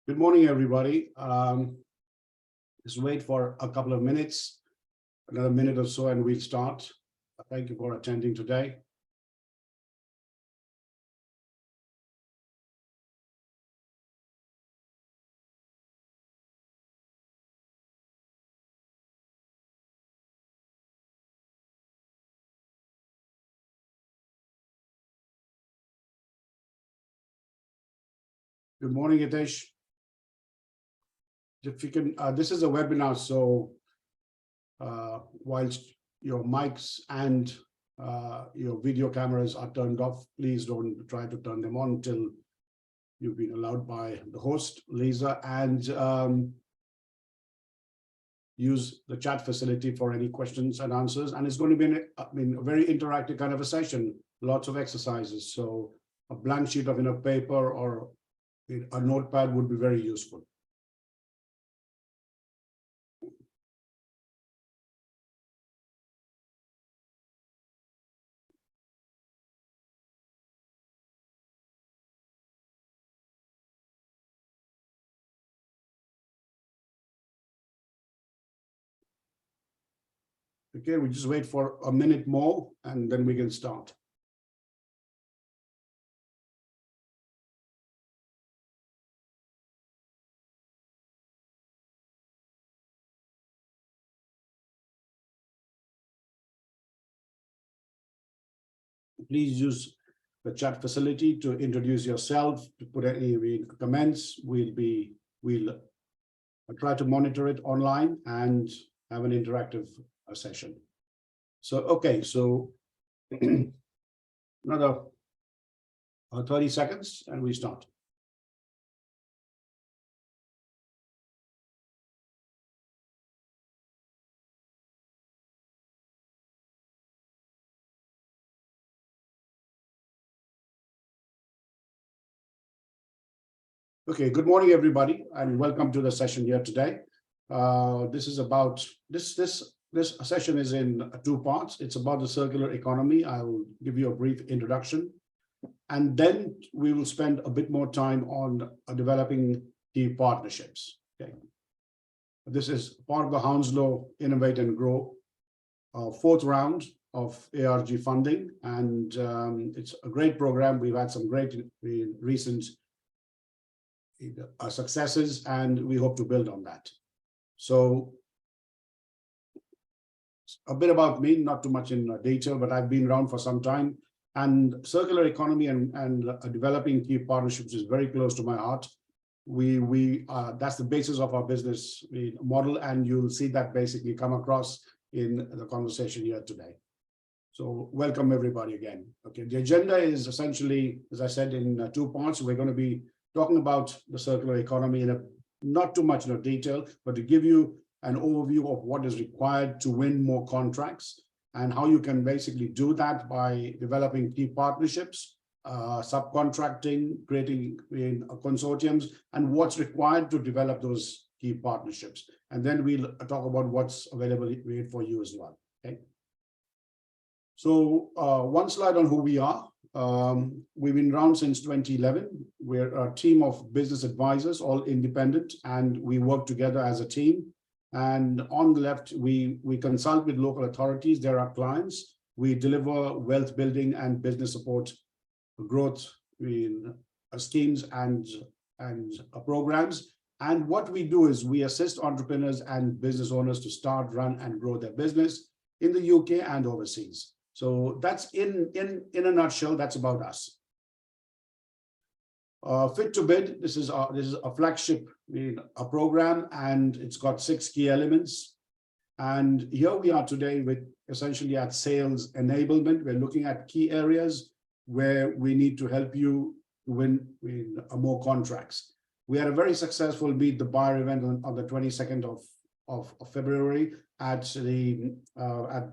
Good morning, everybody. Just wait for a couple of minutes, another minute or so, and we'll start. Thank you for attending today. Good morning, Hitesh. If you can, this is a webinar, so whilst your mics and your video cameras are turned off, please don't try to turn them on until you've been allowed by the host, Lisa, and use the chat facility for any questions and answers. And it's going to be a very interactive kind of a session, lots of exercises. So a blank sheet of paper or a notepad would be very useful. Okay, we just wait for a minute more and then we can start. Please use the chat facility to introduce yourself, to put any comments. We'll try to monitor it online and have an interactive session. So, okay, so another 30 seconds and we start. Okay, good morning, everybody, and welcome to the session here today. This is about this session is in two parts. It's about the circular economy. I will give you a brief introduction, and then we will spend a bit more time on developing key partnerships. Okay, this is part of the Hounslow Innovate and Grow fourth round of ARG funding, and it's a great program. We've had some great recent successes, and we hope to build on that. So a bit about me, not too much in detail, but I've been around for some time, and circular economy and developing key partnerships is very close to my heart. That's the basis of our business model, and you'll see that basically come across in the conversation here today. So welcome everybody again. Okay, the agenda is essentially, as I said, in two parts. We're going to be talking about the circular economy in not too much detail, but to give you an overview of what is required to win more contracts and how you can basically do that by developing key partnerships, subcontracting, creating consortiums, and what's required to develop those key partnerships. And then we'll talk about what's available for you as well. Okay. So one slide on who we are. We've been around since 2011. We're a team of business advisors, all independent, and we work together as a team. And on the left, we consult with local authorities. They're our clients. We deliver wealth building and business support, growth schemes and programs. And what we do is we assist entrepreneurs and business owners to start, run, and grow their business in the UK and overseas. So that's in a nutshell, that's about us. Fit to Bid, this is a flagship program, and it's got 6 key elements. And here we are today with essentially at sales enablement. We're looking at key areas where we need to help you win more contracts. We had a very successful Meet the Buyer event on the 22nd of February at the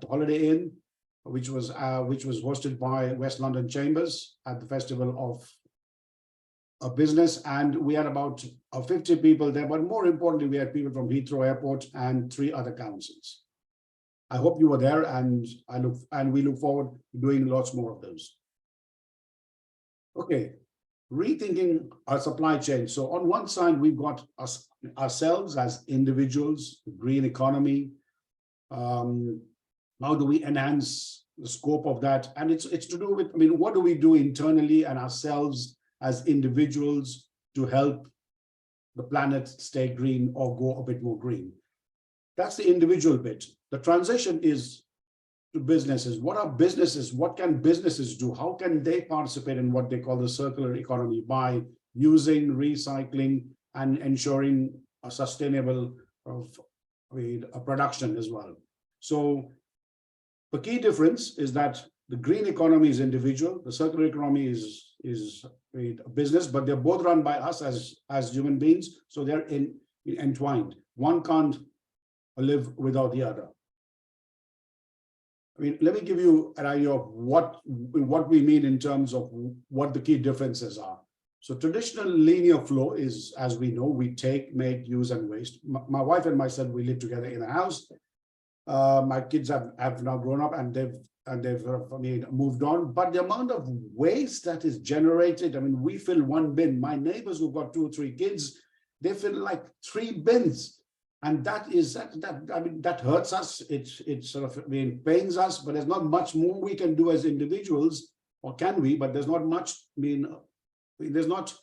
Holiday Inn, which was hosted by West London Chambers at the Festival of Business, and we had about 50 people there. But more importantly, we had people from Heathrow Airport and 3 other councils. I hope you were there, and we look forward to doing lots more of those. Okay, rethinking our supply chain. So on one side, we've got us ourselves as individuals, the green economy. How do we enhance the scope of that? And it's to do with, I mean, what do we do internally and ourselves as individuals to help the planet stay green or go a bit more green? That's the individual bit. The transition is to businesses. What are businesses? What can businesses do? How can they participate in what they call the circular economy by using, recycling, and ensuring a sustainable production as well? So the key difference is that the green economy is individual, the circular economy is a business, but they're both run by us as human beings, so they're entwined. One can't live without the other. I mean, let me give you an idea of what we mean in terms of what the key differences are. So traditional linear flow is, as we know, we take, make, use, and waste. My wife and myself, we live together in a house. My kids have now grown up and they've moved on. But the amount of waste that is generated, I mean, we fill one bin. My neighbors who've got 2 or 3 kids, they fill like 3 bins. And that hurts us. It sort of pains us, but there's not much more we can do as individuals, or can we? But there's not much. There's not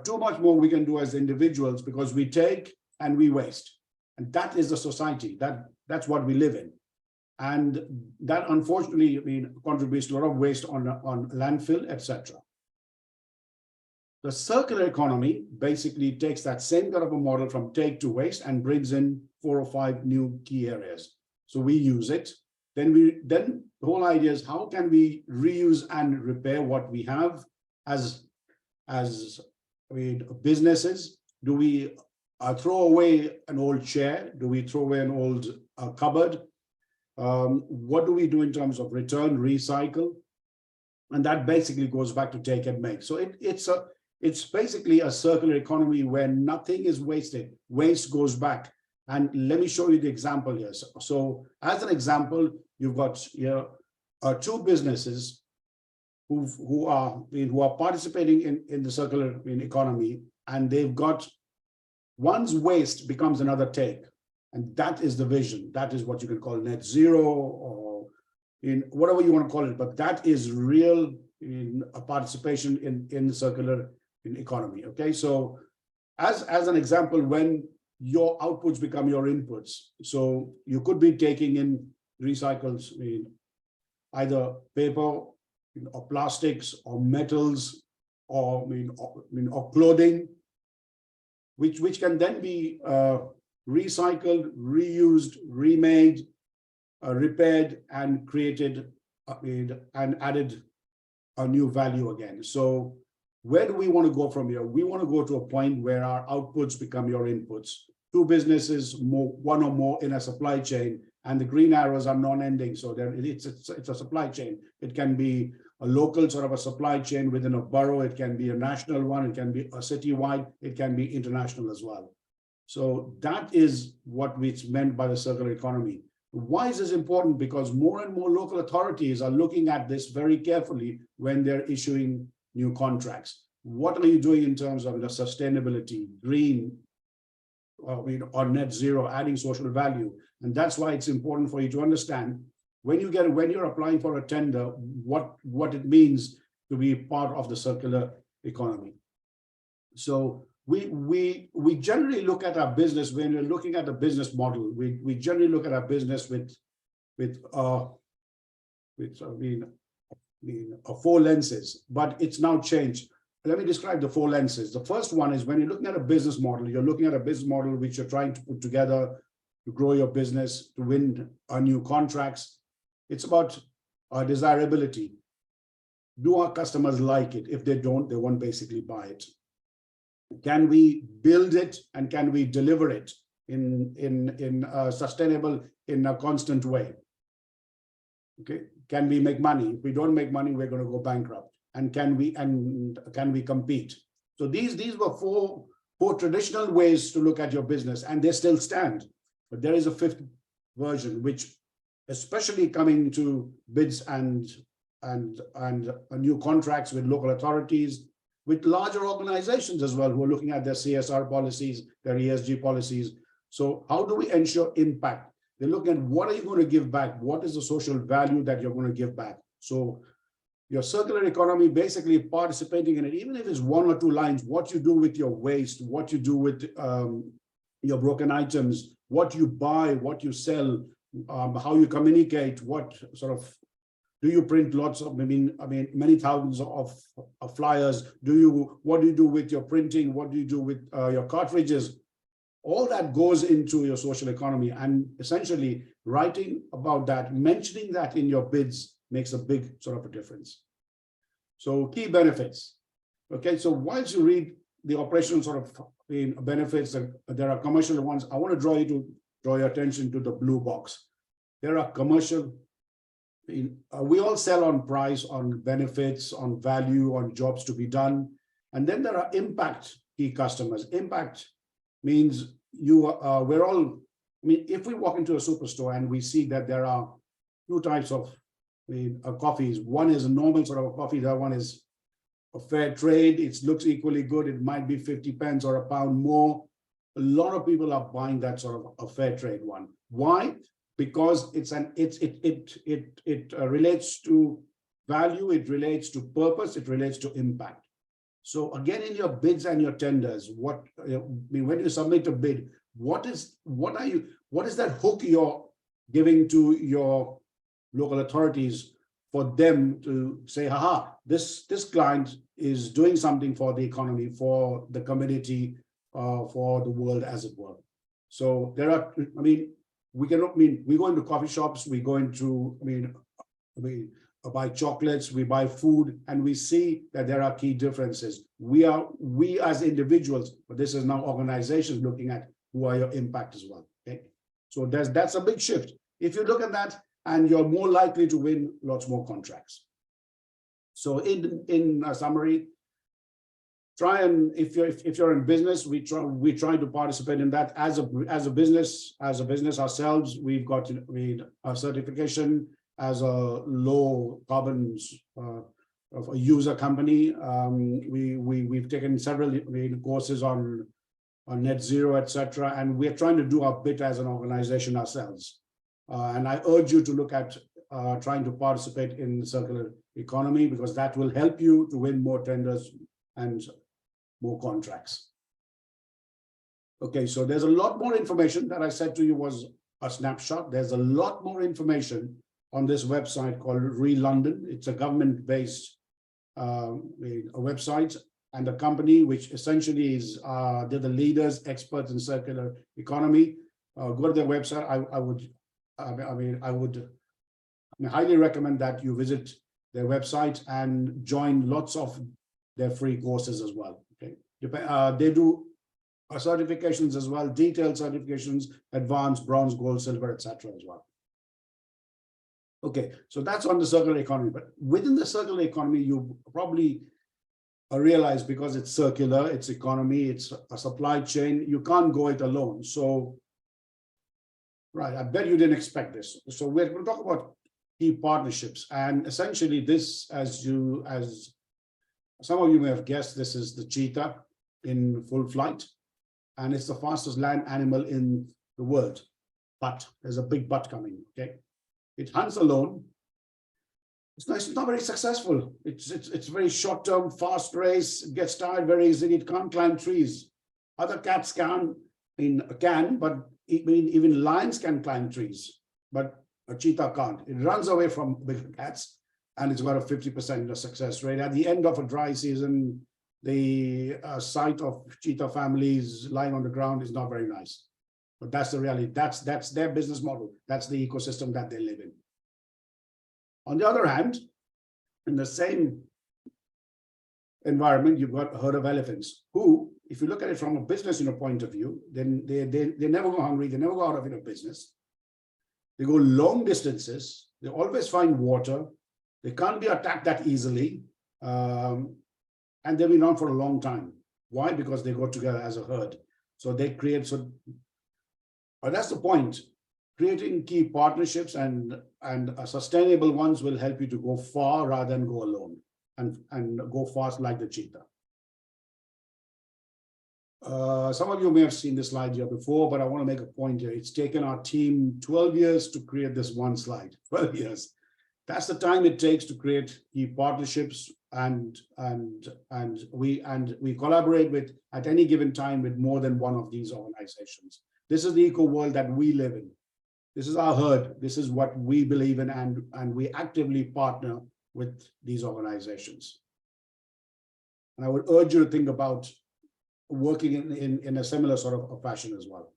too much more we can do as individuals, because we take and we waste, and that is the society. That's what we live in, and that unfortunately, contributes to a lot of waste on landfill, etc. The circular economy basically takes that same kind of a model from take to waste and brings in 4 or 5 new key areas. So we use it. Then the whole idea is, how can we reuse and repair what we have as businesses? Do we throw away an old chair? Do we throw away an old cupboard? What do we do in terms of return, recycle? And that basically goes back to take and make. So it's basically a circular economy where nothing is wasted. Waste goes back. And let me show you the example here. So as an example, you've got here 2 businesses who are participating in the circular economy, and they've got one's waste becomes another take. And that is the vision. That is what you can call net zero, or whatever you want to call it. But that is real a participation in the circular economy. Okay, so as an example, when your outputs become your inputs, so you could be taking in recycles, either paper or plastics or metals or clothing, which can then be recycled, reused, remade, repaired, and created and added a new value again. So where do we want to go from here? We want to go to a point where our outputs become your inputs. 2 businesses, one or more in a supply chain, and the green arrows are non-ending. So it's a supply chain. It can be a local sort of a supply chain within a borough. It can be a national one. It can be a citywide. It can be international as well. So that is what it's meant by the circular economy. Why is this important? Because more and more local authorities are looking at this very carefully when they're issuing new contracts. What are you doing in terms of the sustainability, green, or net zero, adding social value? And that's why it's important for you to understand when you're applying for a tender, what it means to be part of the circular economy. So we generally look at our business, when we're looking at a business model, we generally look at our business with 4 lenses, but it's now changed. Let me describe the 4 lenses. The first one is, when you're looking at a business model, you're looking at a business model which you're trying to put together to grow your business, to win new contracts. It's about desirability. Do our customers like it? If they don't, they won't basically buy it. Can we build it, and can we deliver it in a sustainable, in a constant way? Okay, can we make money? If we don't make money, we're going to go bankrupt. And can we compete? So these were four traditional ways to look at your business, and they still stand. But there is a 5th version, which, especially coming to bids and new contracts with local authorities, with larger organizations as well who are looking at their CSR policies, their ESG policies. So how do we ensure impact? They're looking at what are you going to give back? What is the social value that you're going to give back? So your circular economy, basically participating in it, even if it's 1 or 2 lines, what you do with your waste, what you do with your broken items, what you buy, what you sell, how you communicate, what sort of, do you print lots of, many thousands of flyers? What do you do with your printing? What do you do with your cartridges? All that goes into your social economy, and essentially writing about that, mentioning that in your bids makes a big sort of a difference. So key benefits. Okay, so once you read the operational sort of benefits, there are commercial ones. I want to draw your attention to the blue box. There are commercial. We all sell on price, on benefits, on value, on jobs to be done. And then there are impact key customers. Impact means we're all, if we walk into a superstore and we see that there are 2 types of coffees. One is a normal sort of a coffee, the other one is a fair trade. It looks equally good. It might be 50 pence or £1 more. A lot of people are buying that sort of a fair trade one. Why? Because it relates to value, it relates to purpose, it relates to impact. So again, in your bids and your tenders, when you submit a bid, what is that hook you're giving to your local authorities for them to say, haha, this client is doing something for the economy, for the community, for the world, as it were. So there are, we go into coffee shops, we go into, we buy chocolates, we buy food, and we see that there are key differences. We as individuals, but this is now organizations looking at who are your impact as well. Okay, so that's a big shift. If you look at that, and you're more likely to win lots more contracts. So in a summary, try and if you're in business, we try to participate in that as a business ourselves. We've got a certification as a low carbon of a user company. We've taken several courses on net zero, etc., and we're trying to do our bit as an organization ourselves. And I urge you to look at trying to participate in the circular economy, because that will help you to win more tenders and more contracts. Okay, so there's a lot more information. That I said to you was a snapshot. There's a lot more information on this website called London. It's a government-based website and a company which essentially is they're the leaders, experts in circular economy. Go to their website. I would highly recommend that you visit their website and join lots of their free courses as well. Okay, they do certifications as well, detailed certifications, advanced, bronze, gold, silver, etc. as well. Okay, so that's on the circular economy. But within the circular economy, you probably realize, because it's circular, it's economy, it's a supply chain, you can't go it alone. So, right, I bet you didn't expect this. So we're going to talk about key partnerships, and essentially this, as some of you may have guessed, this is the cheetah in full flight, and it's the fastest land animal in the world. But there's a big but coming. Okay, it hunts alone. It's not very successful. It's very short-term, fast race. It gets tired very easily. It can't climb trees. Other cats can, but even lions can climb trees, but a cheetah can't. It runs away from bigger cats, and it's got a 50% success rate. At the end of a dry season, the sight of cheetah families lying on the ground is not very nice. But that's the reality. That's their business model. That's the ecosystem that they live in. On the other hand, in the same environment, you've got a herd of elephants who, if you look at it from a business point of view, then they never go hungry. They never go out of business. They go long distances. They always find water. They can't be attacked that easily. And they've been on for a long time. Why? Because they go together as a herd. So they create, but that's the point. Creating key partnerships and sustainable ones will help you to go far rather than go alone and go fast like the cheetah. some of you may have seen this slide here before, but I want to make a point here. It's taken our team 12 years to create this one slide. 12 years. That's the time it takes to create key partnerships, and we collaborate with, at any given time, with more than one of these organizations. This is the eco world that we live in. This is our herd. This is what we believe in, and we actively partner with these organizations. And I would urge you to think about working in a similar sort of a fashion as well.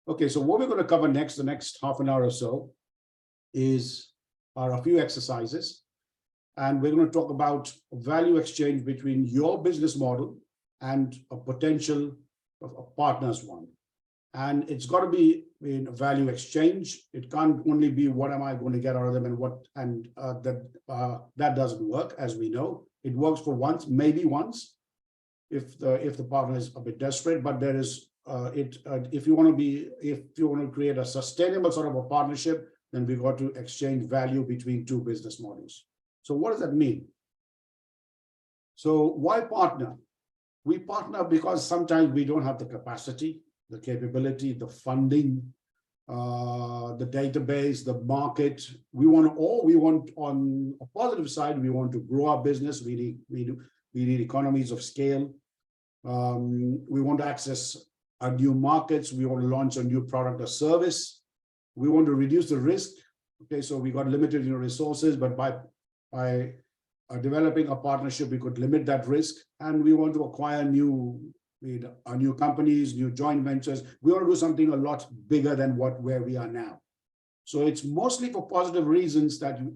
Okay, so what we're going to cover next, the next half an hour or so, are a few exercises. And we're going to talk about value exchange between your business model and a potential of a partner's one. And it's got to be in a value exchange. It can't only be what am I going to get out of them, and that doesn't work, as we know. It works for once, maybe once, if the partner is a bit desperate. But there is if you want to create a sustainable sort of a partnership, then we've got to exchange value between two business models. So what does that mean? So why partner? We partner because sometimes we don't have the capacity, the capability, the funding, the database, the market. We want on a positive side, we want to grow our business. We need economies of scale. We want to access our new markets. We want to launch a new product or service. We want to reduce the risk. Okay, so we got limited resources, but by developing a partnership, we could limit that risk. And we want to acquire new companies, new joint ventures. We want to do something a lot bigger than where we are now. So it's mostly for positive reasons that we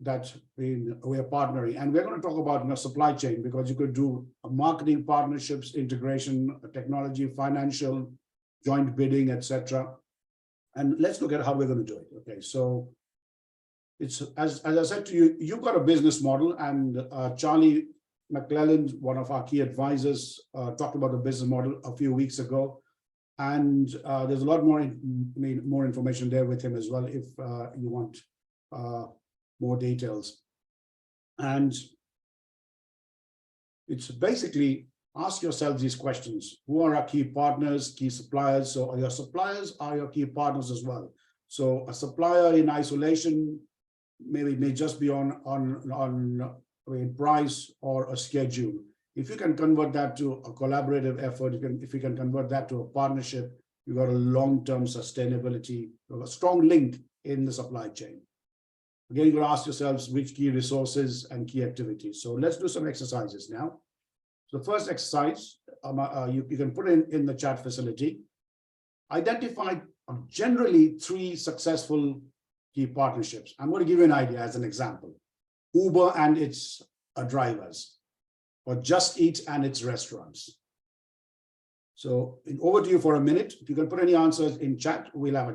are partnering. And we're going to talk about supply chain, because you could do marketing partnerships, integration, technology, financial, joint bidding, etc. And let's look at how we're going to do it. Okay, so it's as I said to you, you've got a business model, and Charlie McClellan, one of our key advisors, talked about the business model a few weeks ago, and there's a lot more information there with him as well if you want more details. And it's basically ask yourselves these questions: who are our key partners, key suppliers? So are your suppliers are your key partners as well? So a supplier in isolation may just be on price or a schedule. If you can convert that to a collaborative effort, if you can convert that to a partnership, you've got a long-term sustainability, a strong link in the supply chain. Again, you've got to ask yourselves which key resources and key activities. So let's do some exercises now. So the first exercise, you can put in the chat facility. Identify generally 3 successful key partnerships. I'm going to give you an idea as an example. Uber and its drivers, or Just Eat and its restaurants. So over to you for a minute. If you can put any answers in chat, we'll have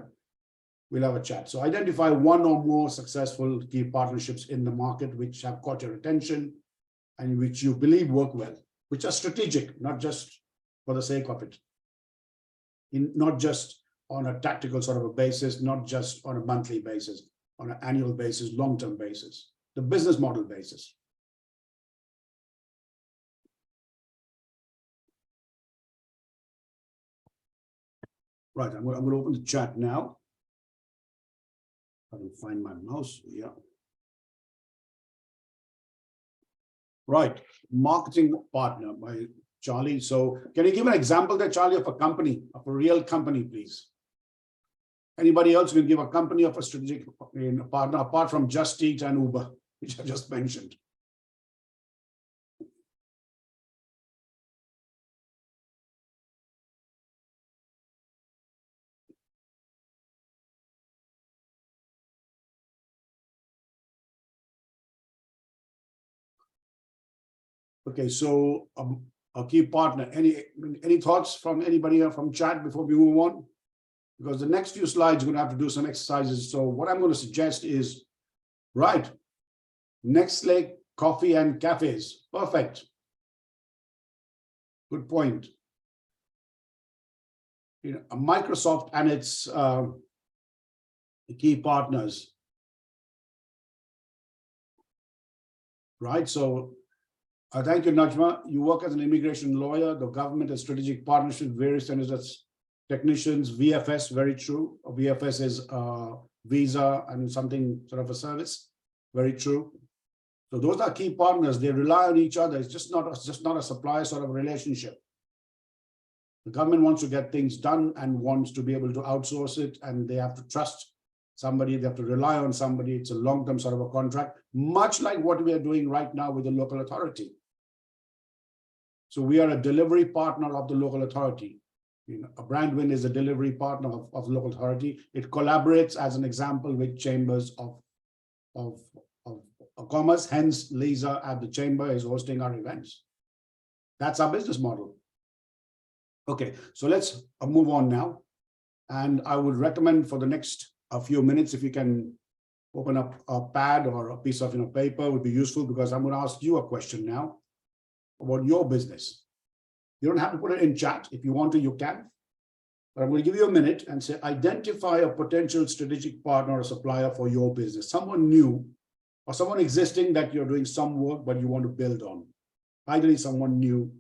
a chat. So identify 1 or more successful key partnerships in the market which have caught your attention and which you believe work well, which are strategic, not just for the sake of it, not just on a tactical sort of a basis, not just on a monthly basis, on an annual basis, long-term basis, the business model basis. Right, I'm going to open the chat now. I can find my mouse. Yeah. Right, marketing partner by Charlie. So can you give an example there, Charlie, of a company, of a real company, please? Anybody else can give a company of a strategic partner apart from Just Eat and Uber, which I just mentioned? Okay, so a key partner. Any thoughts from anybody from chat before we move on? Because the next few slides, we're going to have to do some exercises. So what I'm going to suggest is, right, Nestle coffee and cafes. Perfect. Good point. Microsoft and its key partners. Right, so Thank you, Najma. You work as an immigration lawyer. The government has strategic partnership with various standards, technicians, VFS, very true. VFS is visa and something sort of a service, very true. So those are key partners. They rely on each other. It's just not a supplier sort of relationship. The government wants to get things done and wants to be able to outsource it, and they have to trust somebody, they have to rely on somebody. It's a long-term sort of a contract, much like what we are doing right now with the local authority. So we are a delivery partner of the local authority. A Branduin is a delivery partner of local authority. It collaborates, as an example, with chambers of commerce. Hence, Lisa at the chamber is hosting our events. That's our business model. Okay, so let's move on now. And I would recommend for the next few minutes, if you can open up a pad or a piece of paper, would be useful, because I'm going to ask you a question now about your business. You don't have to put it in chat. If you want to, you can. But I'm going to give you a minute and say, identify a potential strategic partner or supplier for your business. Someone new or someone existing that you're doing some work, but you want to build on. Ideally, someone new,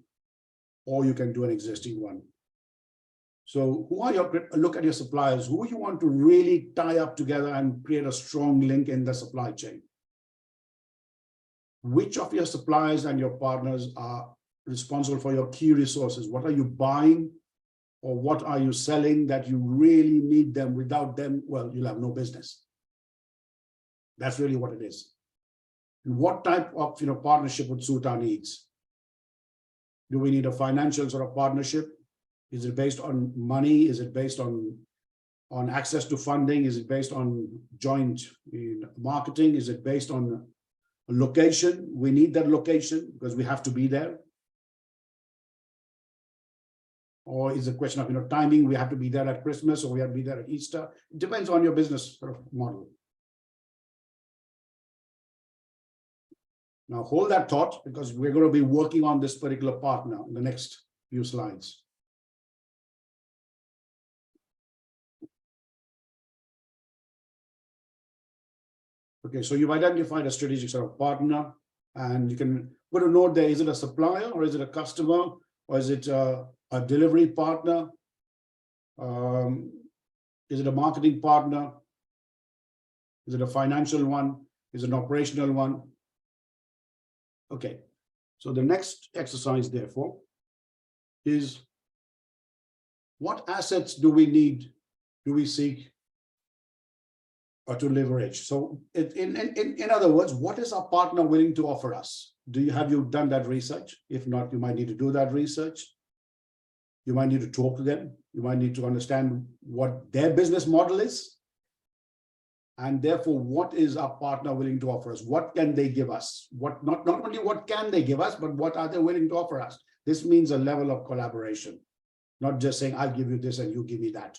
or you can do an existing one. So who are your, look at your suppliers, who you want to really tie up together and create a strong link in the supply chain. Which of your suppliers and your partners are responsible for your key resources? What are you buying or what are you selling that you really need them? Without them, well, you'll have no business. That's really what it is. And what type of partnership would suit our needs? Do we need a financial sort of partnership? Is it based on money? Is it based on access to funding? Is it based on joint marketing? Is it based on a location? We need that location because we have to be there. Or is it a question of timing? We have to be there at Christmas, or we have to be there at Easter. It depends on your business sort of model. Now hold that thought, because we're going to be working on this particular part now in the next few slides. Okay, so you've identified a strategic sort of partner, and you can put a note there. Is it a supplier, or is it a customer, or is it a delivery partner? Is it a marketing partner? Is it a financial one? Is it an operational one? Okay, so the next exercise, therefore, is what assets do we need, do we seek, or to leverage? So in other words, what is our partner willing to offer us? Have you done that research? If not, you might need to do that research. You might need to talk to them. You might need to understand what their business model is. And therefore, what is our partner willing to offer us? What can they give us? What not only what can they give us, but what are they willing to offer us? This means a level of collaboration, not just saying, I'll give you this and you give me that.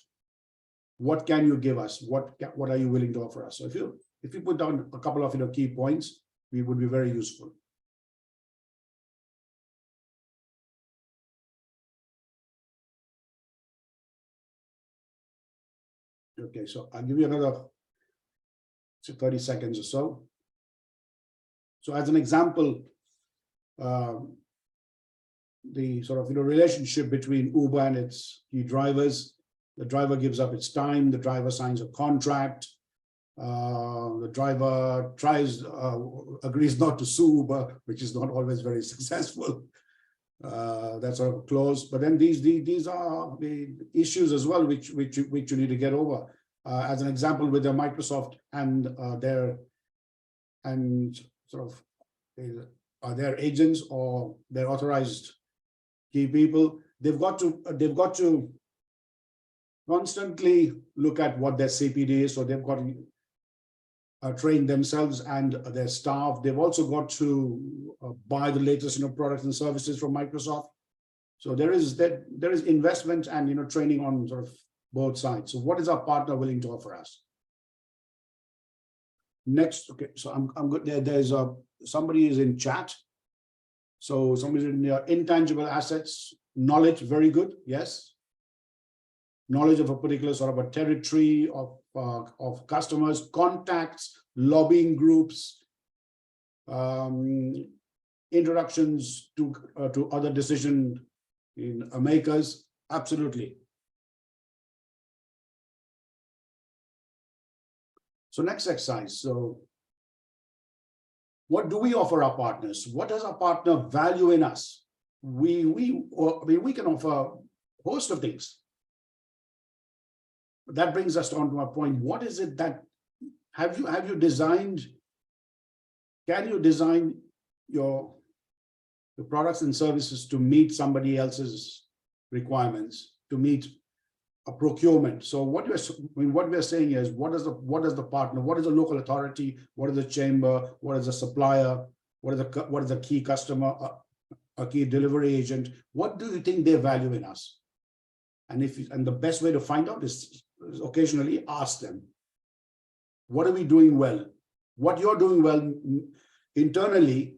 What can you give us? What are you willing to offer us? So if you put down a couple of key points, we would be very useful. Okay, so I'll give you another 30 seconds or so. So as an example, the sort of relationship between Uber and its key drivers. The driver gives up its time, the driver signs a contract, the driver agrees not to sue Uber, which is not always very successful. That sort of clause. But then these are the issues as well, which you need to get over. As an example, with the Microsoft and their agents or their authorized key people, they've got to constantly look at what their CPD is. So they've got to train themselves and their staff. They've also got to buy the latest products and services from Microsoft. So there is investment and training on sort of both sides. So what is our partner willing to offer us? Next, okay, so I'm good. There's somebody is in chat. So somebody's in intangible assets, knowledge, very good, yes. Knowledge of a particular sort of a territory of customers, contacts, lobbying groups, introductions to other decision makers? Absolutely. So next exercise. So what do we offer our partners? What does our partner value in us? We can offer a host of things. But that brings us on to our point. What is it that have you designed? Can you design your products and services to meet somebody else's requirements, to meet a procurement? So what we're saying is, what is the partner, what is the local authority, what is the chamber, what is the supplier, what is the key customer, a key delivery agent? What do you think they value in us? And the best way to find out is occasionally ask them, what are we doing well? What you're doing well internally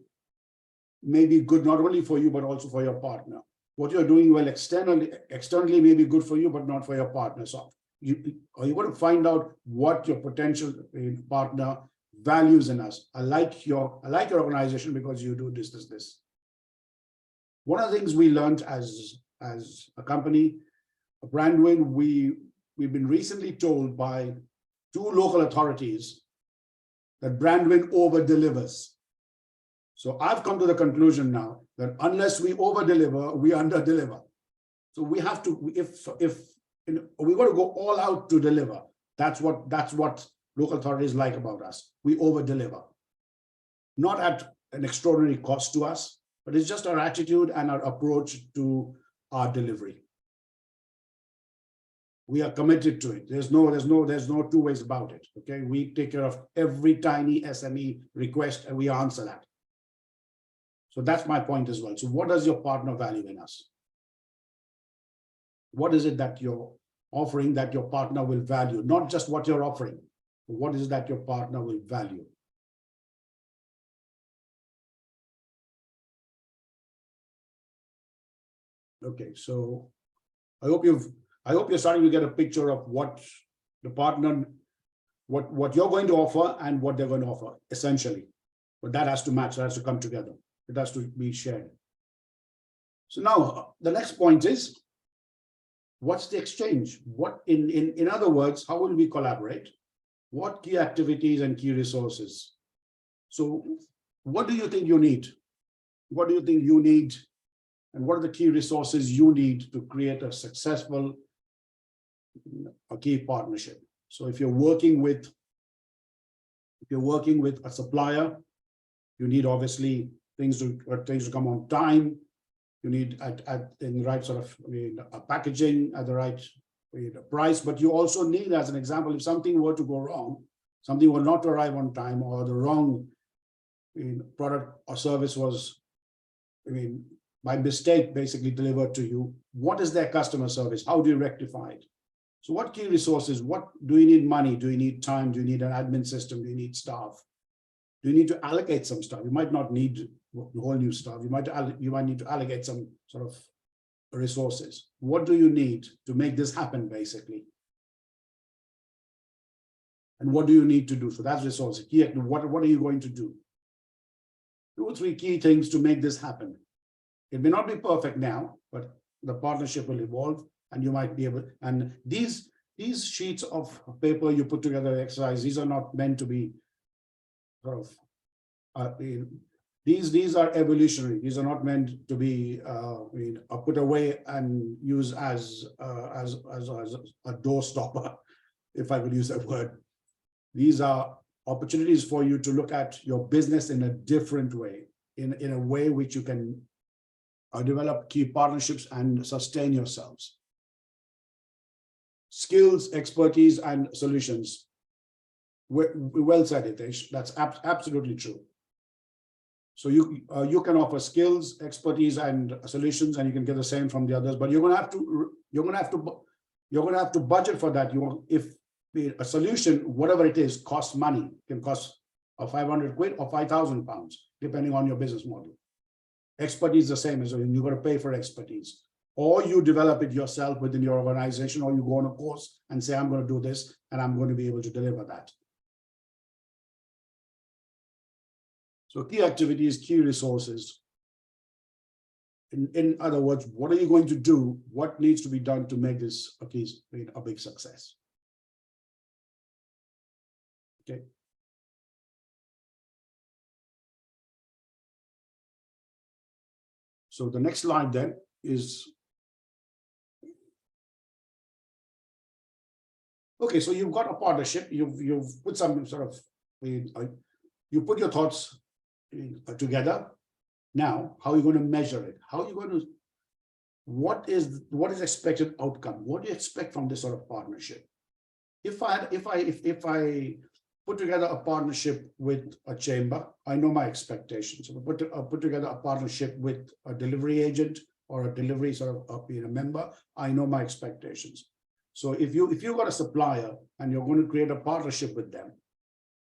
may be good not only for you, but also for your partner. What you're doing well externally may be good for you, but not for your partner. So you want to find out what your potential partner values in us. I like your organization because you do this. One of the things we learned as a company, Branduin, we've been recently told by 2 local authorities that Branduin over-delivers. So I've come to the conclusion now that unless we over-deliver, we under-deliver. So we have to, if we want to go all out to deliver, that's what local authorities like about us. We over-deliver, not at an extraordinary cost to us, but it's just our attitude and our approach to our delivery. We are committed to it. There's no 2 ways about it. Okay, we take care of every tiny SME request and we answer that. So that's my point as well. So what does your partner value in us? What is it that you're offering that your partner will value? Not just what you're offering, but what is it that your partner will value? Okay, so I hope you're starting to get a picture of what the partner, what you're going to offer and what they're going to offer, essentially. But that has to match, that has to come together. It has to be shared. So now the next point is, what's the exchange? What in other words, how will we collaborate? What key activities and key resources? So what do you think you need? What do you think you need? And what are the key resources you need to create a successful key partnership? So if you're working with a supplier, you need obviously things to come on time. You need in the right sort of packaging at the right price, but you also need, as an example, if something were to go wrong, something were not to arrive on time, or the wrong product or service was, by mistake, basically delivered to you, what is their customer service? How do you rectify it? So what key resources, what do you need? Money? Do you need time? Do you need an admin system? Do you need staff? Do you need to allocate some stuff? You might not need the whole new stuff. You might need to allocate some sort of resources. What do you need to make this happen, basically? And what do you need to do? So that's resources. What are you going to do? 2 or 3 key things to make this happen. It may not be perfect now, but the partnership will evolve, and you might be able. And these sheets of paper you put together exercise, these are not meant to be sort of. These are evolutionary. These are not meant to be put away and used as a door stopper, if I could use that word. These are opportunities for you to look at your business in a different way, in a way which you can develop key partnerships and sustain yourselves. Skills, expertise, and solutions. Well said, Hitesh. That's absolutely true. So you can offer skills, expertise, and solutions, and you can get the same from the others. But you're going to have to budget for that. If a solution, whatever it is, costs money. It can cost 500 quid or 5,000 pounds, depending on your business model. Expertise is the same as you've got to pay for expertise, or you develop it yourself within your organization, or you go on a course and say, I'm going to do this and I'm going to be able to deliver that. So key activities, key resources. in other words, what are you going to do? What needs to be done to make this a big success? Okay. So the next slide then is, okay, so you've got a partnership, you've put some sort of, you put your thoughts together. Now, how are you going to measure it? How are you going to, what is expected outcome? What do you expect from this sort of partnership? If I put together a partnership with a chamber, I know my expectations. So put together a partnership with a delivery agent or a delivery sort of member, I know my expectations. So if you've got a supplier and you're going to create a partnership with them,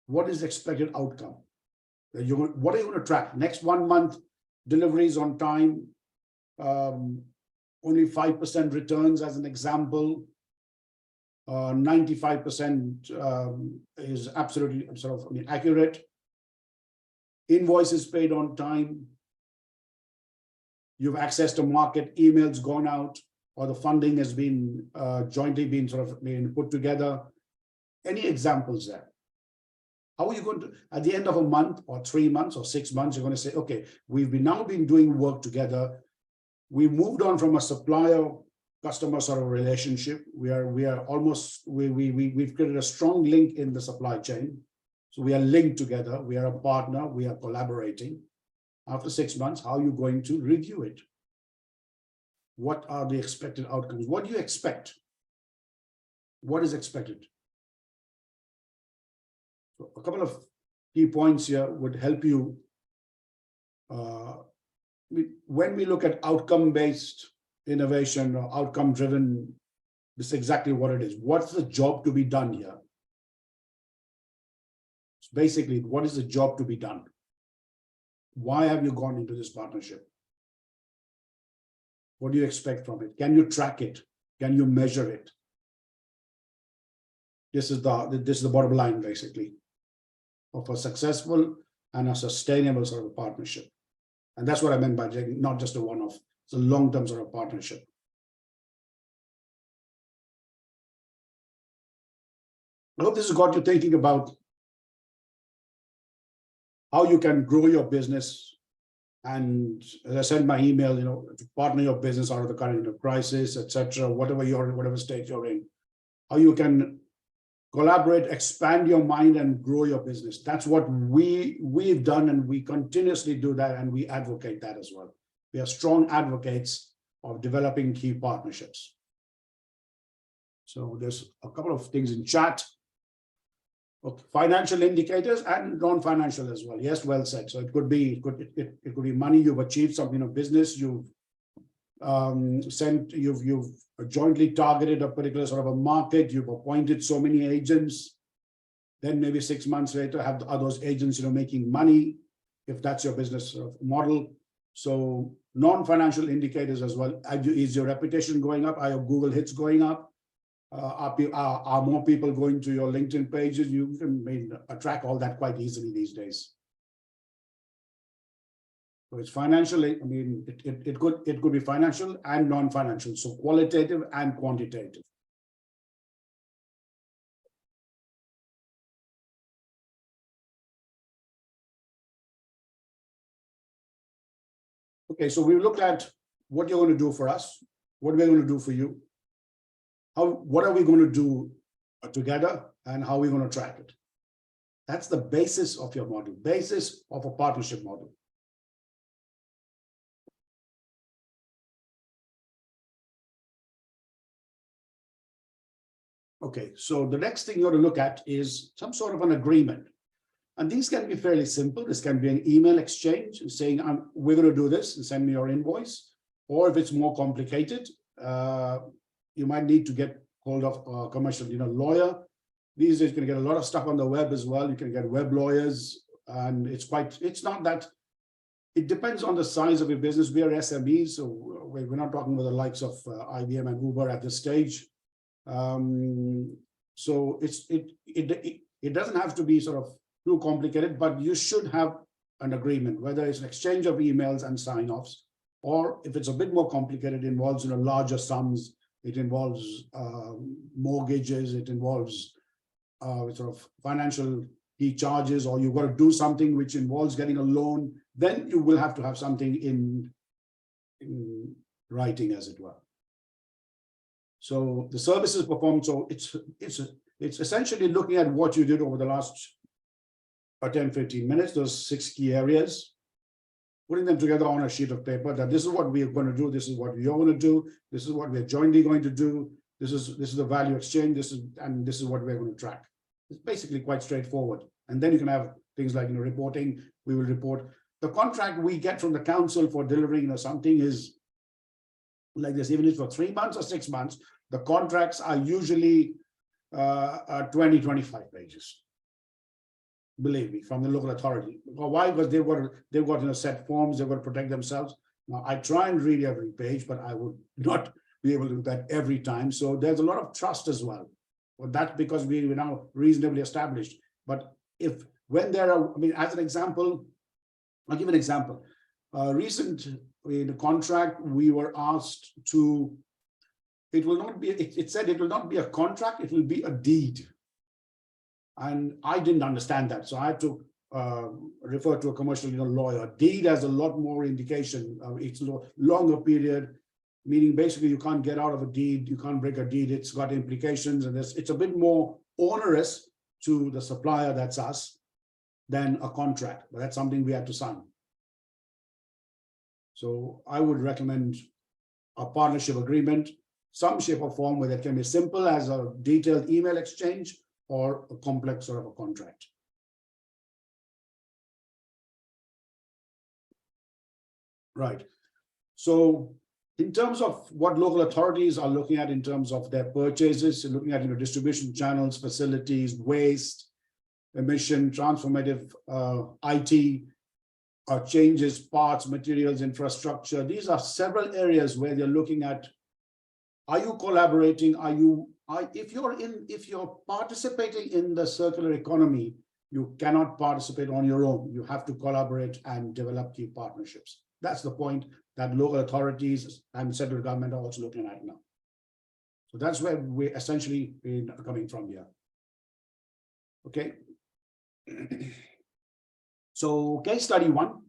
what is the expected outcome? What are you going to track? Next 1 month, deliveries on time, only 5% returns as an example. 95% is absolutely sort of accurate. Invoices paid on time. You've accessed a market, emails gone out, or the funding has been jointly been sort of put together. Any examples there? How are you going to, at the end of a month or 3 months or 6 months, you're going to say, okay, we've now been doing work together. We moved on from a supplier customer sort of relationship. We've created a strong link in the supply chain. So we are linked together. We are a partner. We are collaborating. After 6 months, how are you going to review it? What are the expected outcomes? What do you expect? What is expected? So a couple of key points here would help you. When we look at outcome-based innovation or outcome-driven, this is exactly what it is. What's the job to be done here? So basically, what is the job to be done? Why have you gone into this partnership? What do you expect from it? Can you track it? Can you measure it? This is the bottom line, basically, of a successful and a sustainable sort of partnership. And that's what I meant by not just a one-off. It's a long-term sort of partnership. I hope this has got you thinking about how you can grow your business. And as I said in my email, to partner your business out of the current crisis, etc., whatever stage you're in, how you can collaborate, expand your mind, and grow your business. That's what we've done, and we continuously do that, and we advocate that as well. We are strong advocates of developing key partnerships. So there's a couple of things in chat. Okay, financial indicators and non-financial as well. Yes, well said. So it could be money you've achieved, something of business you've you've jointly targeted a particular sort of a market. You've appointed so many agents. Then maybe 6 months later, are those agents making money, if that's your business model. So non-financial indicators as well. Is your reputation going up? Are your Google hits going up? Are more people going to your LinkedIn pages? You can track all that quite easily these days. So it's financial. I mean, it could be financial and non-financial. So qualitative and quantitative. Okay, so we looked at what you're going to do for us, what we're going to do for you. What are we going to do together, and how are we going to track it? That's the basis of your model, basis of a partnership model. Okay, so the next thing you ought to look at is some sort of an agreement. And these can be fairly simple. This can be an email exchange saying, we're going to do this and send me your invoice. Or if it's more complicated, you might need to get hold of a commercial lawyer. These days you can get a lot of stuff on the web as well. You can get web lawyers, and it's not that, it depends on the size of your business. We are SMEs, so we're not talking about the likes of IBM and Uber at this stage. So it doesn't have to be sort of too complicated, but you should have an agreement, whether it's an exchange of emails and sign-offs, Or if it's a bit more complicated, it involves larger sums. It involves mortgages. It involves sort of financial key charges, or you've got to do something which involves getting a loan. Then you will have to have something in writing, as it were. So the services performed. So it's essentially looking at what you did over the last 10-15 minutes. Those 6 key areas, putting them together on a sheet of paper, that this is what we are going to do, this is what you're going to do, this is what we're jointly going to do, this is the value exchange, this is what we're going to track. It's basically quite straightforward. And then you can have things like reporting. We will report. The contract we get from the council for delivering something is like this, even if it's for 3 months or 6 months. The contracts are usually 20-25 pages. Believe me, from the local authority. Why? Because they've got set forms, they've got to protect themselves. Now I try and read every page, but I would not be able to do that every time. So there's a lot of trust as well. But that's because we're now reasonably established. But when there are, as an example, I'll give an example. Recent in the contract, we were asked to. It will not be. It said it will not be a contract. It will be a deed. And I didn't understand that, so I had to refer to a commercial lawyer. Deed has a lot more indication. It's a longer period, meaning basically you can't get out of a deed, you can't break a deed. It's got implications, and it's a bit more onerous to the supplier, that's us, than a contract. But that's something we had to sign. So I would recommend a partnership agreement, some shape or form, where that can be simple as a detailed email exchange, or a complex sort of a contract. Right. So in terms of what local authorities are looking at in terms of their purchases, looking at distribution channels, facilities, waste, emission, transformative IT, changes, parts, materials, infrastructure. These are several areas where they're looking at, are you collaborating? If you're participating in the circular economy, you cannot participate on your own. You have to collaborate and develop key partnerships. That's the point that local authorities and central government are also looking at now. So that's where we're essentially coming from here. Okay. So case study 1,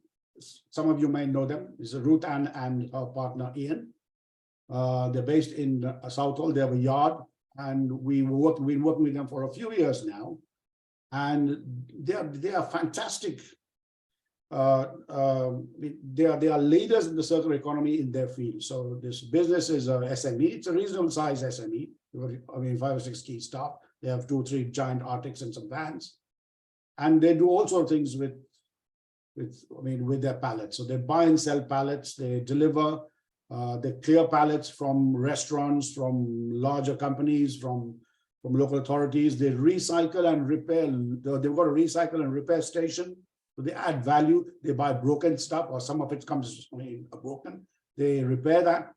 some of you may know them, is Ruth Ann and her partner Ian. They're based in Southall. They have a yard, and we've been working with them for a few years now, and they are fantastic. They are leaders in the circular economy in their field. So this business is a SME. It's a reasonable size SME. 5 or 6 key staff. They have 2 or 3 giant Arctics and some vans, and they do all sorts of things with their pallets. So they buy and sell pallets. They deliver. They clear pallets from restaurants, from larger companies, from local authorities. They recycle and repair. They've got a recycle and repair station. So they add value. They buy broken stuff, or some of it comes broken. They repair that,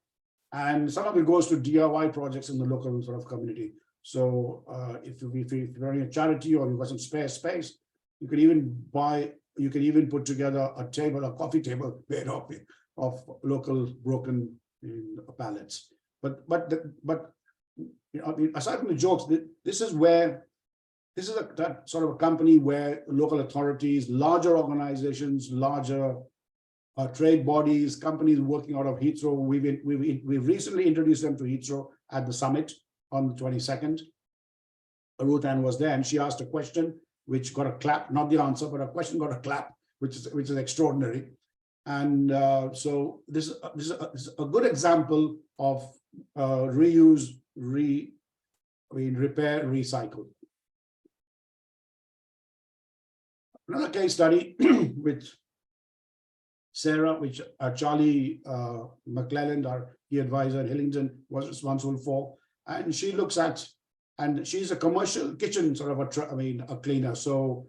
and some of it goes to DIY projects in the local sort of community. So if you're running a charity or you've got some spare space, you can even put together a coffee table made of local broken pallets. But aside from the jokes, this is that sort of a company where local authorities, larger organizations, larger trade bodies, companies working out of Heathrow. We've recently introduced them to Heathrow at the summit on the 22nd. Ruth Ann was there, and she asked a question which got a clap, not the answer, but a question got a clap, which is extraordinary. And so this is a good example of reuse, repair, recycle. Another case study with Sarah, which Charlie McClelland, our key advisor at Hillingdon, was responsible for, and she looks at, and she's a commercial kitchen sort of a cleaner. So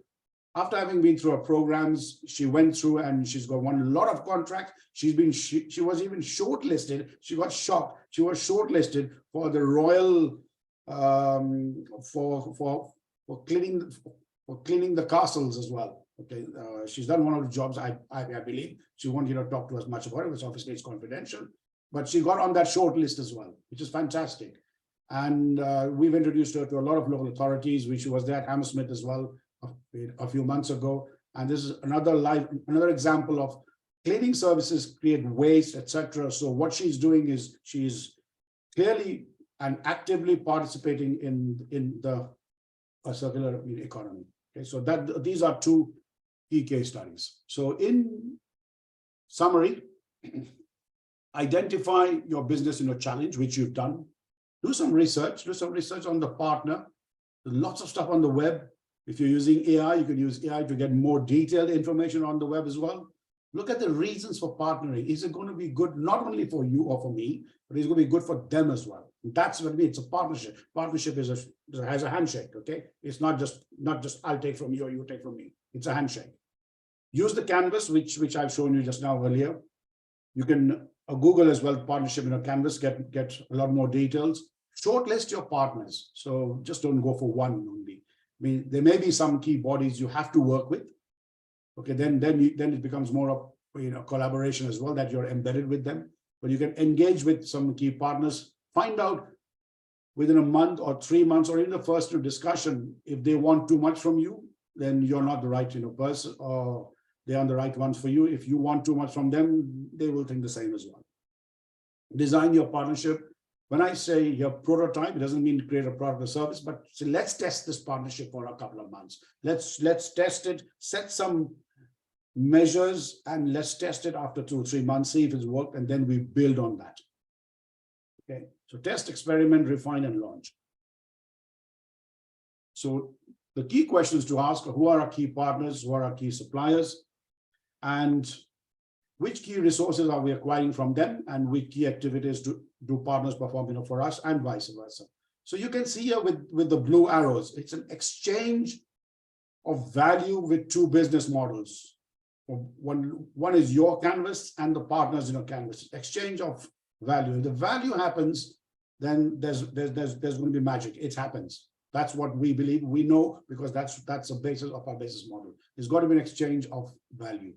after having been through her programs, she went through and she's got won a lot of contracts. She was even shortlisted. She got shocked. She was shortlisted for the Royal for cleaning the castles as well. Okay, she's done one of the jobs, I believe. She won't, talk to us much about it, which obviously is confidential. But she got on that short list as well, which is fantastic. And we've introduced her to a lot of local authorities, which was there at Hammersmith as well a few months ago. And this is another example of cleaning services create waste, etc. So what she's doing is she's clearly and actively participating in the circular economy. Okay, so these are two key case studies. So in summary, identify your business challenge, which you've done. Do some research on the partner. There's lots of stuff on the web. If you're using AI, you can use AI to get more detailed information on the web as well. Look at the reasons for partnering. Is it going to be good not only for you or for me, but it's going to be good for them as well? That's what it means. It's a partnership. Partnership has a handshake. Okay, it's not just I'll take from you or you take from me. It's a handshake. Use the canvas which I've shown you just now earlier. You can Google as well partnership canvas, get a lot more details. Shortlist your partners. So just don't go for one only. I mean, there may be some key bodies you have to work with. Okay, then it becomes more of collaboration as well, that you're embedded with them. But you can engage with some key partners. Find out within a month or 3 months or in the first discussion, if they want too much from you, then you're not the right person, or they are the right ones for you. If you want too much from them, they will think the same as well. Design your partnership. When I say your prototype, it doesn't mean create a product or service, but say, let's test this partnership for a couple of months. Let's test it, set some measures, and let's test it after 2 or 3 months, see if it's worked, and then we build on that. Okay, so test, experiment, refine, and launch. So the key questions to ask are: who are our key partners? Who are our key suppliers? And which key resources are we acquiring from them? And which key activities do partners perform for us, and vice versa? So you can see here with the blue arrows, it's an exchange of value with two business models. One is your canvas and the partners canvas. Exchange of value. If the value happens, then there's going to be magic. It happens. That's what we believe. We know, because that's the basis of our business model. There's got to be an exchange of value.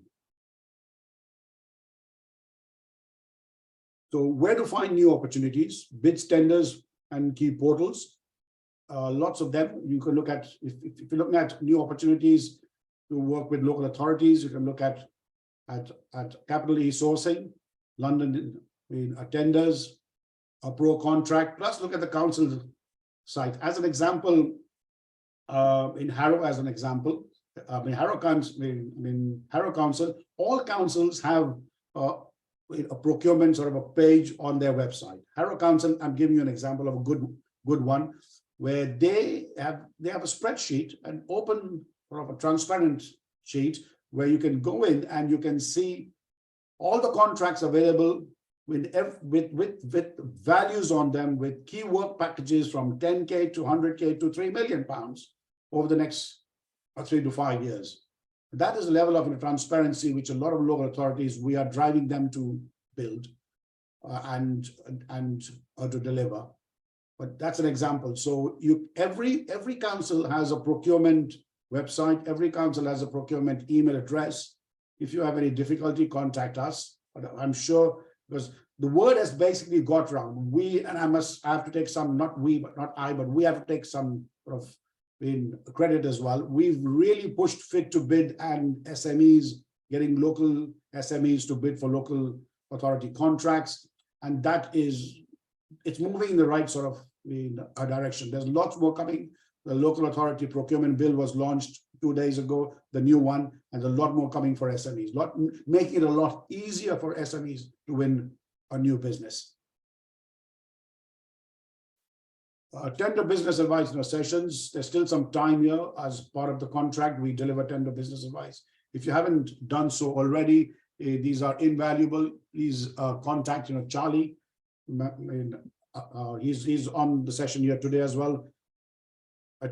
So where to find new opportunities? Bids, tenders, and key portals. Lots of them. You can look at, if you're looking at new opportunities to work with local authorities, you can look at capital e-sourcing, London tenders, a pro contract, plus look at the council site. As an example, in Harrow, Harrow Council, all councils have a procurement sort of a page on their website. Harrow Council, I'm giving you an example of a good one, where they have a spreadsheet, an open sort of a transparent sheet, where you can go in and you can see all the contracts available with values on them, with key work packages from 10K to 100K to £3 million over the next 3 to 5 years. That is the level of transparency which a lot of local authorities, we are driving them to build and to deliver. But that's an example. So every council has a procurement website. Every council has a procurement email address. If you have any difficulty, contact us. But I'm sure, because the word has basically got around. I have to take some, not we, but not I, but we have to take some sort of credit as well. We've really pushed fit to bid and SMEs, getting local SMEs to bid for local authority contracts. And it's moving in the right sort of direction. There's lots more coming. The local authority procurement bill was launched 2 days ago, the new one, and there's a lot more coming for SMEs, making it a lot easier for SMEs to win a new business. Tender business advice sessions. There's still some time here. As part of the contract, we deliver tender business advice. If you haven't done so already, these are invaluable. Please contact Charlie. He's on the session here today as well.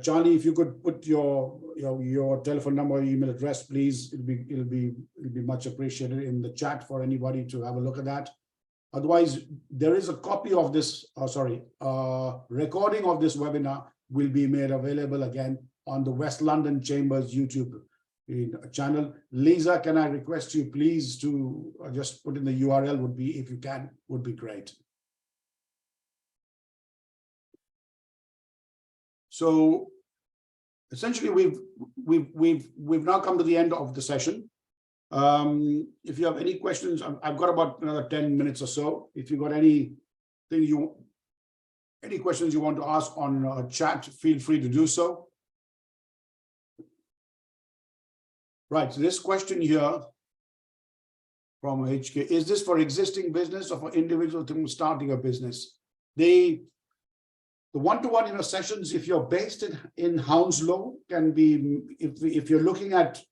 Charlie, if you could put your telephone number or email address, please, it'll be much appreciated in the chat for anybody to have a look at that. Otherwise, there is a copy of this, recording of this webinar will be made available again on the West London Chambers YouTube in a channel. Lisa, can I request you please to just put in the URL, would be, if you can, would be great. So essentially we've now come to the end of the session. If you have any questions, I've got about another 10 minutes or so. If you've got any questions you want to ask on chat, feel free to do so. Right, so this question here from HK, is this for existing business or for individuals starting a business? The one-to-one sessions, if you're based in Hounslow, can be, if you're looking at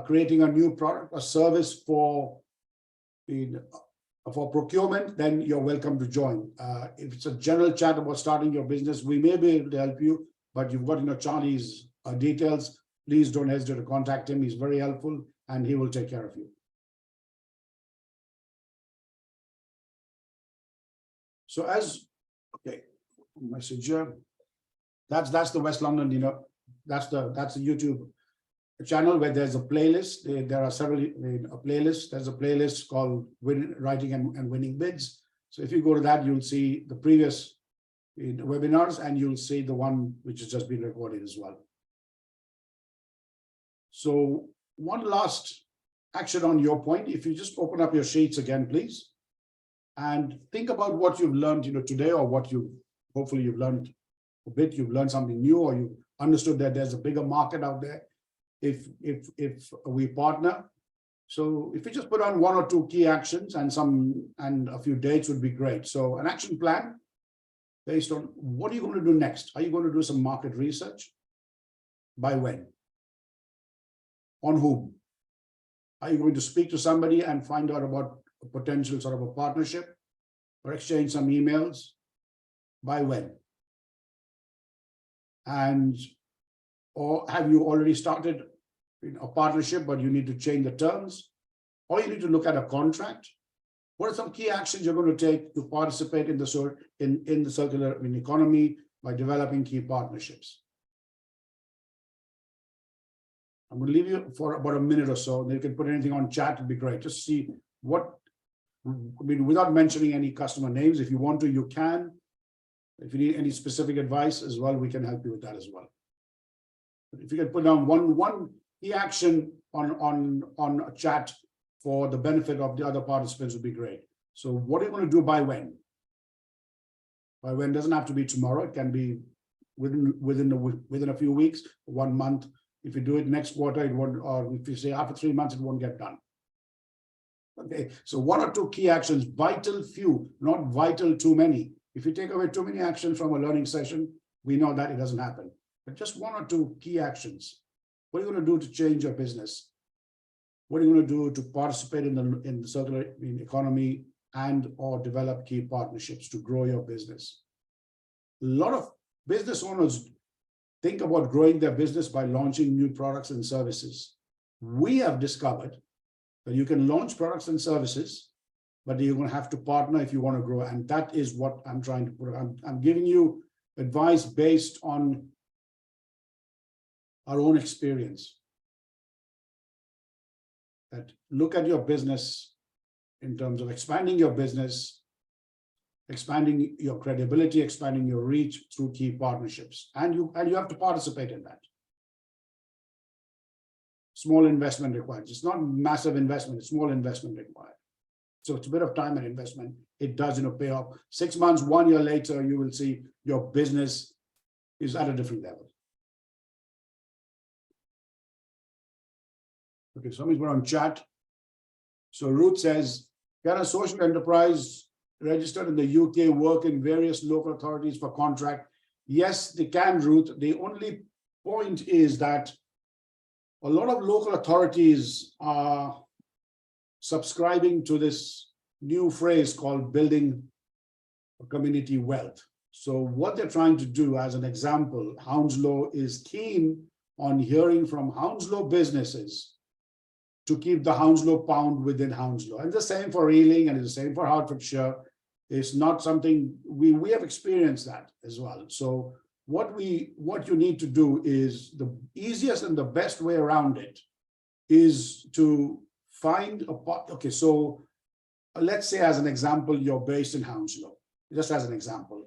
creating a new product or service for procurement, then you're welcome to join. If it's a general chat about starting your business, we may be able to help you, but you've got Charlie's details. Please don't hesitate to contact him. He's very helpful and he will take care of you. So okay, message here. That's the West London, that's the YouTube channel where there's a playlist. There are several playlists. There's a playlist called Writing and Winning Bids. So if you go to that, you'll see the previous webinars and you'll see the one which has just been recorded as well. So one last action on your point, if you just open up your sheets again, please, and think about what you've learned today, or what hopefully you've learned a bit, you've learned something new, or you understood that there's a bigger market out there if we partner. So if you just put on 1 or 2 key actions and a few dates would be great. So an action plan based on what are you going to do next? Are you going to do some market research? By when? On whom? Are you going to speak to somebody and find out about a potential sort of a partnership or exchange some emails? By when? Or have you already started a partnership, but you need to change the terms? Or you need to look at a contract? What are some key actions you're going to take to participate in the circular economy by developing key partnerships? I'm going to leave you for about a minute or so, and you can put anything on chat, it'd be great. Just see without mentioning any customer names. If you want to, you can. If you need any specific advice as well, we can help you with that as well. But if you can put down one key action on a chat for the benefit of the other participants, would be great. So what are you going to do by when? By when doesn't have to be tomorrow. It can be within a few weeks, 1 month. If you do it next quarter, it won't, or if you say after 3 months, it won't get done. Okay, so 1 or 2 key actions, vital few, not vital too many. If you take away too many actions from a learning session, we know that it doesn't happen. But just 1 or 2 key actions. What are you going to do to change your business? What are you going to do to participate in the circular economy and or develop key partnerships to grow your business? A lot of business owners think about growing their business by launching new products and services. We have discovered that you can launch products and services, but you're going to have to partner if you want to grow. And that is what I'm trying to put. I'm giving you advice based on our own experience. That look at your business in terms of expanding your business, expanding your credibility, expanding your reach through key partnerships. And you have to participate in that. Small investment required. It's not massive investment, it's small investment required. So it's a bit of time and investment. It does pay off. 6 months, 1 year later, you will see your business is at a different level. Okay, somebody's put on chat. So Ruth says, can a social enterprise registered in the UK work in various local authorities for contract? Yes, they can, Ruth. The only point is that a lot of local authorities are subscribing to this new phrase called building community wealth. So what they're trying to do, as an example, Hounslow is keen on hearing from Hounslow businesses to keep the Hounslow pound within Hounslow. And the same for Ealing, and it's the same for Hertfordshire. It's not something we have experienced that as well. So what you need to do is the easiest and the best way around it is to find a part. Okay, so let's say as an example, you're based in Hounslow, just as an example,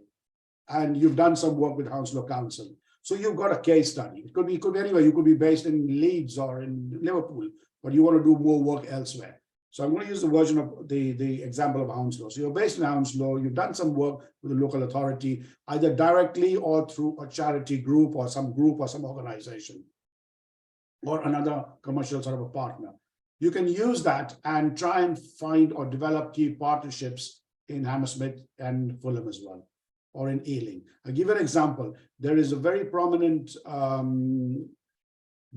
and you've done some work with Hounslow Council. So you've got a case study. It could be anywhere. You could be based in Leeds or in Liverpool, but you want to do more work elsewhere. So I'm going to use the version of the example of Hounslow. So you're based in Hounslow, you've done some work with the local authority, either directly or through a charity group or some organization or another commercial sort of a partner. You can use that and try and find or develop key partnerships in Hammersmith and Fulham as well, or in Ealing. I'll give you an example. There is a very prominent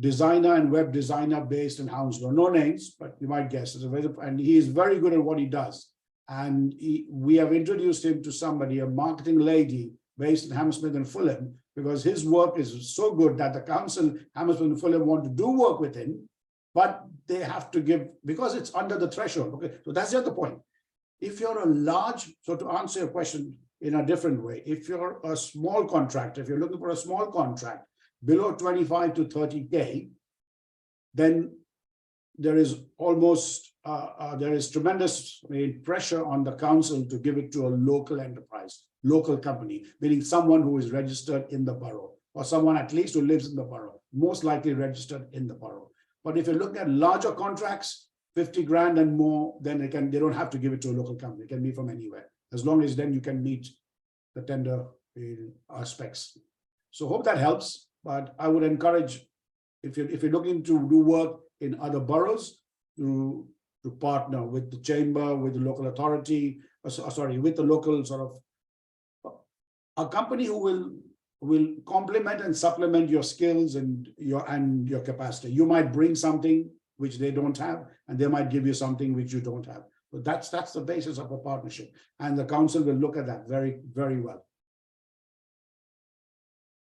designer and web designer based in Hounslow. No names, but you might guess. And he is very good at what he does. And we have introduced him to somebody, a marketing lady based in Hammersmith and Fulham, because his work is so good that the council, Hammersmith and Fulham, want to do work with him, but they have to give, because it's under the threshold. Okay, so that's the other point. If you're a large, so to answer your question in a different way, if you're a small contractor, if you're looking for a small contract below 25 to 30K, then there is tremendous pressure on the council to give it to a local enterprise, local company, meaning someone who is registered in the borough, or someone at least who lives in the borough, most likely registered in the borough. But if you look at larger contracts, 50 grand and more, then they don't have to give it to a local company. It can be from anywhere, as long as then you can meet the tender specs. So hope that helps. But I would encourage, if you're looking to do work in other boroughs, to partner with the chamber, with the local authority, with the local sort of a company who will complement and supplement your skills and your capacity. You might bring something which they don't have, and they might give you something which you don't have. But that's the basis of a partnership, and the council will look at that very, very well.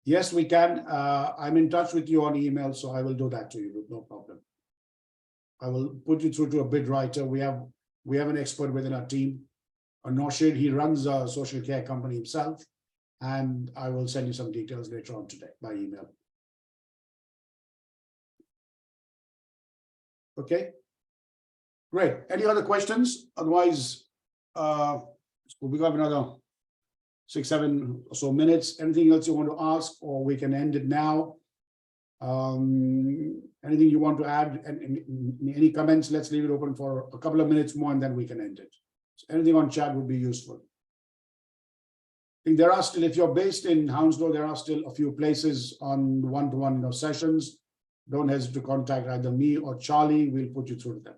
Yes, we can. I'm in touch with you on email, so I will do that to you, no problem. I will put you through to a bid writer. We have an expert within our team, Noshid. He runs a social care company himself, and I will send you some details later on today by email. Okay, great. Any other questions? Otherwise, we have another 6, 7 or so minutes. Anything else you want to ask, or we can end it now? Anything you want to add? And any comments? Let's leave it open for a couple of minutes more, and then we can end it. So anything on chat would be useful. I think there are still, if you're based in Hounslow, there are still a few places on one-to-one sessions. Don't hesitate to contact either me or Charlie. We'll put you through to them.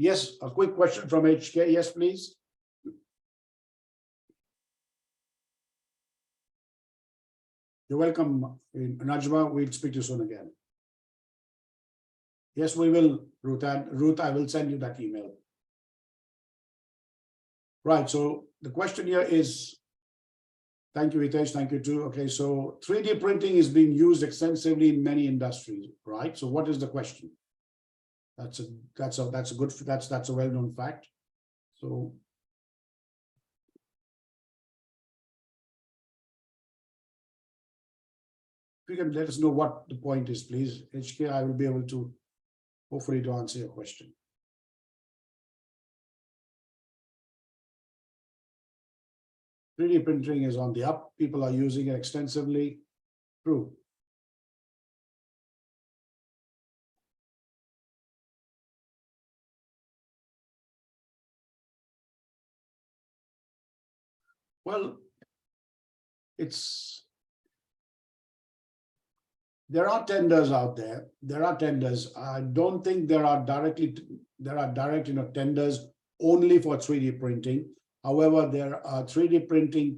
Yes, a quick question from HK. Yes, please. You're welcome, Najma. We'll speak to you soon again. Yes, we will, Ruth. And Ruth, I will send you that email. Right. So the question here is, thank you, Hitesh. Thank you too. Okay, so 3D printing is being used extensively in many industries, right? So what is the question? That's a well-known fact. So if you can let us know what the point is, please, HK, I will be able to hopefully to answer your question. "3D printing is on the up. People are using it extensively." True. Well, there are tenders out there. There are tenders. I don't think there are direct tenders only for 3D printing. However, there are 3D printing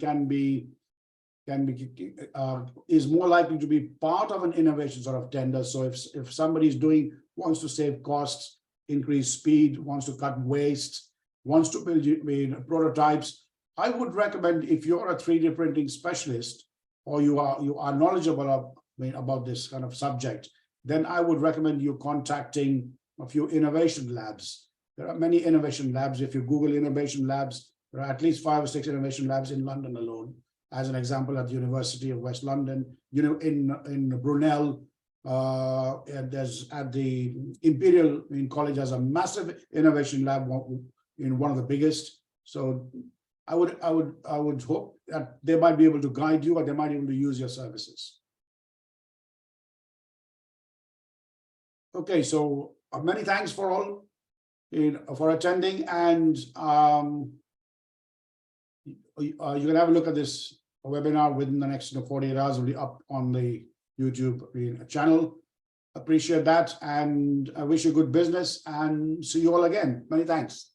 is more likely to be part of an innovation sort of tender. So if somebody wants to save costs, increase speed, wants to cut waste, wants to build prototypes, I would recommend, if you're a 3D printing specialist or you are knowledgeable of about this kind of subject, then I would recommend you contacting a few innovation labs. There are many innovation labs. If you Google innovation labs, there are at least 5 or 6 innovation labs in London alone. As an example, at the University of West London, in Brunel, and there's at the Imperial College has a massive innovation lab, in one of the biggest. So I would hope that they might be able to guide you, or they might be able to use your services. Okay, so many thanks for all for attending, and you can have a look at this webinar within the next 48 hours. Will be up on the YouTube channel. Appreciate that, and I wish you good business, and see you all again. Many thanks.